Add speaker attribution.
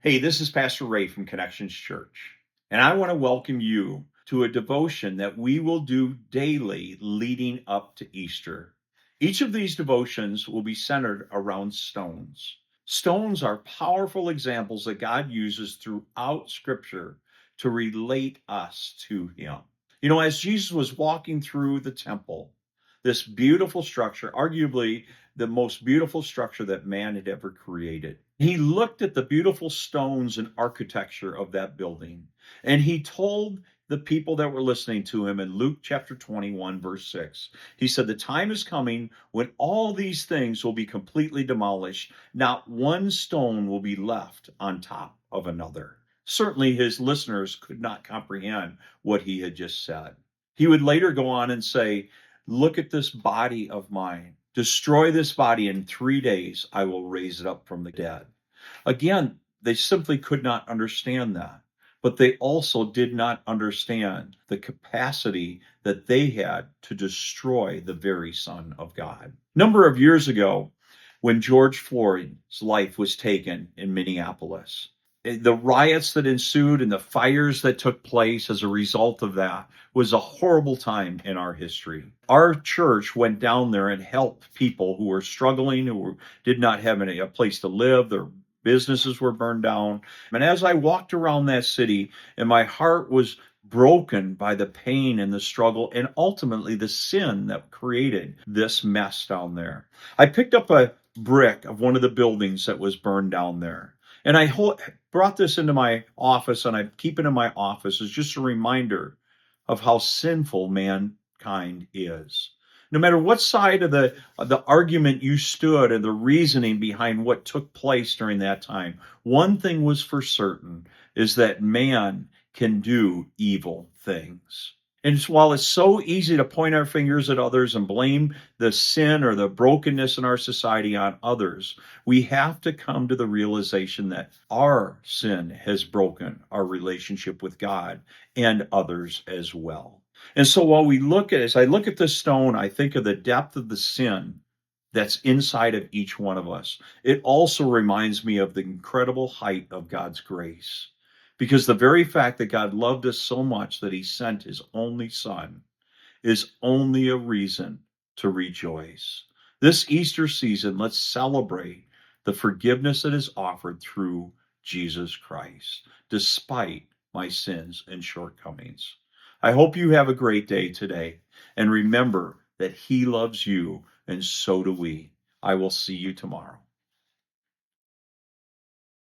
Speaker 1: Hey, this is Pastor Ray from Connections Church, and I want to welcome you to a devotion that we will do daily leading up to Easter. Each of these devotions will be centered around stones. Stones are powerful examples that God uses throughout Scripture to relate us to Him. You know, as Jesus was walking through the temple, this beautiful structure, arguably the most beautiful structure that man had ever created. He looked at the beautiful stones and architecture of that building, and he told the people that were listening to him in Luke chapter 21, verse 6, he said, "The time is coming when all these things will be completely demolished. Not one stone will be left on top of another." Certainly, his listeners could not comprehend what he had just said. He would later go on and say, "Look at this body of mine. Destroy this body. In 3 days, I will raise it up from the dead." Again, they simply could not understand that. But they also did not understand the capacity that they had to destroy the very Son of God. A number of years ago, when George Floyd's life was taken in Minneapolis, the riots that ensued and the fires that took place as a result of that was a horrible time in our history. Our church went down there and helped people who were struggling, who did not have a place to live. Their businesses were burned down. And as I walked around that city, and my heart was broken by the pain and the struggle and ultimately the sin that created this mess down there. I picked up a brick of one of the buildings that was burned down there. And I brought this into my office, and I keep it in my office as just a reminder of how sinful mankind is. No matter what side of the argument you stood and the reasoning behind what took place during that time, one thing was for certain, is that man can do evil things. And while it's so easy to point our fingers at others and blame the sin or the brokenness in our society on others, we have to come to the realization that our sin has broken our relationship with God and others as well. And so as I look at this stone, I think of the depth of the sin that's inside of each one of us. It also reminds me of the incredible height of God's grace. Because the very fact that God loved us so much that he sent his only son is only a reason to rejoice. This Easter season, let's celebrate the forgiveness that is offered through Jesus Christ, despite my sins and shortcomings. I hope you have a great day today. And remember that he loves you, and so do we. I will see you tomorrow.